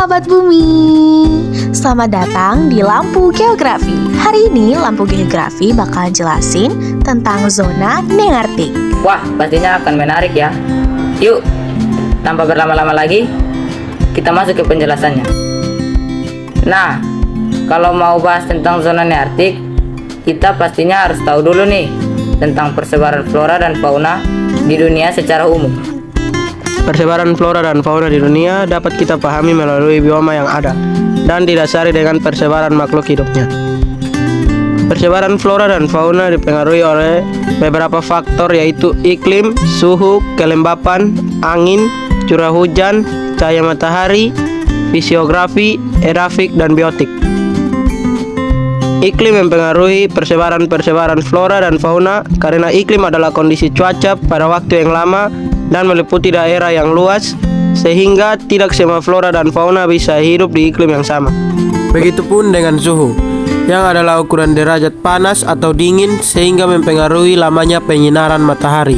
sahabat bumi, selamat datang di Lampu Geografi. Hari ini Lampu Geografi bakal jelasin tentang zona Nearktik. Wah, pastinya akan menarik ya. Yuk, tanpa berlama-lama lagi, kita masuk ke penjelasannya. Nah, kalau mau bahas tentang zona Nearktik, kita pastinya harus tahu dulu nih tentang persebaran flora dan fauna di dunia secara umum. Persebaran flora dan fauna di dunia dapat kita pahami melalui bioma yang ada dan didasari dengan persebaran makhluk hidupnya. Persebaran flora dan fauna dipengaruhi oleh beberapa faktor, yaitu iklim, suhu, kelembapan, angin, curah hujan, cahaya matahari, fisiografi, edafik, dan biotik. Iklim mempengaruhi persebaran flora dan fauna karena iklim adalah kondisi cuaca pada waktu yang lama dan meliputi daerah yang luas, sehingga tidak semua flora dan fauna bisa hidup di iklim yang sama. Begitupun dengan suhu, yang adalah ukuran derajat panas atau dingin, sehingga mempengaruhi lamanya penyinaran matahari.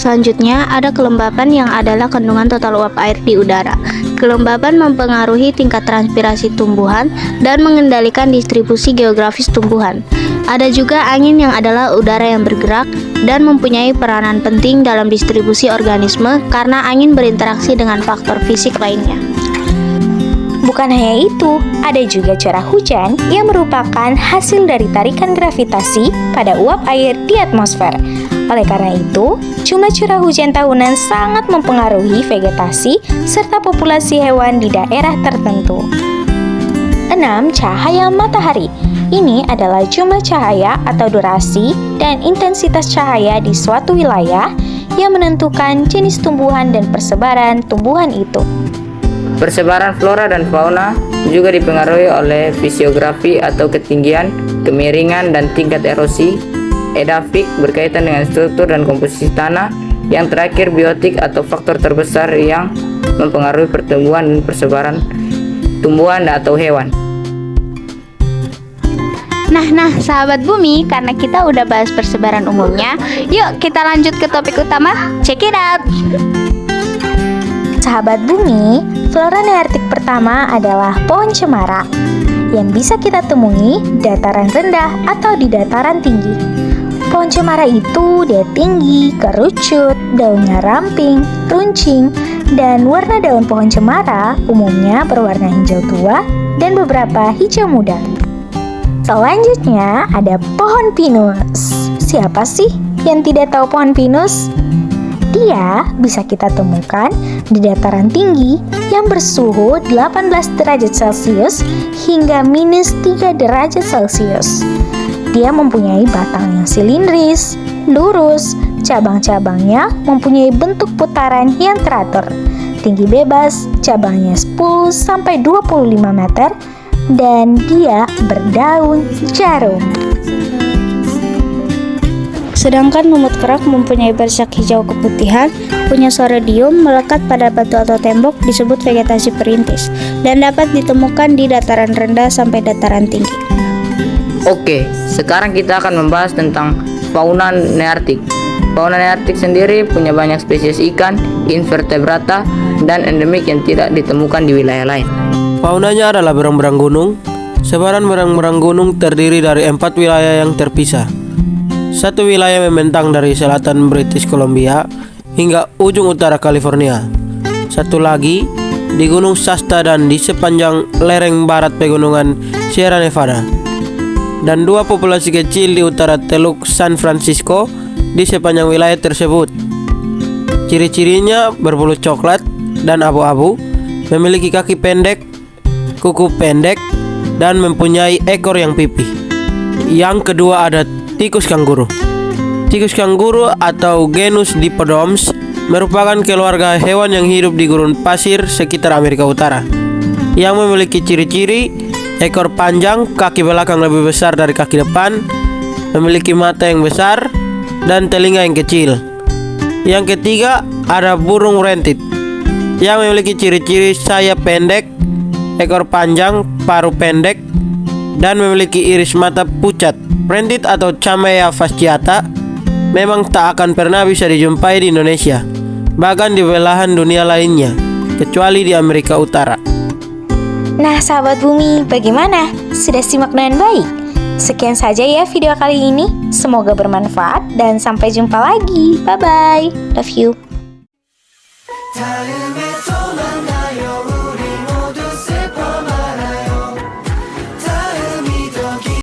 Selanjutnya, ada kelembapan yang adalah kandungan total uap air di udara. Kelembapan mempengaruhi tingkat transpirasi tumbuhan dan mengendalikan distribusi geografis tumbuhan. Ada juga angin yang adalah udara yang bergerak dan mempunyai peranan penting dalam distribusi organisme karena angin berinteraksi dengan faktor fisik lainnya. Bukan hanya itu, ada juga curah hujan yang merupakan hasil dari tarikan gravitasi pada uap air di atmosfer. Oleh karena itu, jumlah curah hujan tahunan sangat mempengaruhi vegetasi serta populasi hewan di daerah tertentu. 6. Cahaya matahari. Ini adalah jumlah cahaya atau durasi dan intensitas cahaya di suatu wilayah yang menentukan jenis tumbuhan dan persebaran tumbuhan itu. Persebaran flora dan fauna juga dipengaruhi oleh fisiografi atau ketinggian, kemiringan, dan tingkat erosi. Edafik berkaitan dengan struktur dan komposisi tanah. Yang terakhir, biotik atau faktor terbesar yang mempengaruhi pertumbuhan dan persebaran tumbuhan atau hewan. Nah, sahabat bumi, karena kita udah bahas persebaran umumnya, yuk kita lanjut ke topik utama. Check it out! Sahabat bumi, flora Nearktik pertama adalah pohon cemara yang bisa kita temui di dataran rendah atau di dataran tinggi. Pohon cemara itu dia tinggi, kerucut, daunnya ramping, runcing, dan warna daun pohon cemara umumnya berwarna hijau tua dan beberapa hijau muda. Selanjutnya ada pohon pinus. Siapa sih yang tidak tahu pohon pinus? Dia bisa kita temukan di dataran tinggi yang bersuhu 18 derajat Celcius hingga minus 3 derajat Celcius. Dia mempunyai batang yang silindris, lurus, cabang-cabangnya mempunyai bentuk putaran yang teratur. Tinggi bebas, cabangnya 10-25 meter, dan dia berdaun jarum. Sedangkan lumut kerak mempunyai bercak hijau keputihan, punya sorodium, melekat pada batu atau tembok, disebut vegetasi perintis, dan dapat ditemukan di dataran rendah sampai dataran tinggi. Oke, sekarang kita akan membahas tentang fauna Nearktik. Fauna Nearktik sendiri punya banyak spesies ikan, invertebrata, dan endemik yang tidak ditemukan di wilayah lain. Faunanya adalah berang-berang gunung. Sebaran berang-berang gunung terdiri dari 4 wilayah yang terpisah. Satu wilayah membentang dari selatan British Columbia hingga ujung utara California. Satu lagi di Gunung Shasta dan di sepanjang lereng barat pegunungan Sierra Nevada. Dan 2 populasi kecil di utara Teluk San Francisco di sepanjang wilayah tersebut. Ciri-cirinya berbulu coklat dan abu-abu, memiliki kaki pendek, kuku pendek, dan mempunyai ekor yang pipih. Yang kedua ada tikus kanguru. Tikus kanguru atau genus Dipodoms merupakan keluarga hewan yang hidup di gurun pasir sekitar Amerika Utara, yang memiliki ciri-ciri ekor panjang, kaki belakang lebih besar dari kaki depan, memiliki mata yang besar, dan telinga yang kecil. Yang ketiga ada burung rentit, yang memiliki ciri-ciri sayap pendek, ekor panjang, paruh pendek, dan memiliki iris mata pucat. Rentit atau Chamea fasciata memang tak akan pernah bisa dijumpai di Indonesia, bahkan di belahan dunia lainnya, kecuali di Amerika Utara. Nah, sahabat bumi, bagaimana? Sudah simak dengan baik? Sekian saja ya video kali ini. Semoga bermanfaat dan sampai jumpa lagi. Bye-bye. Love you.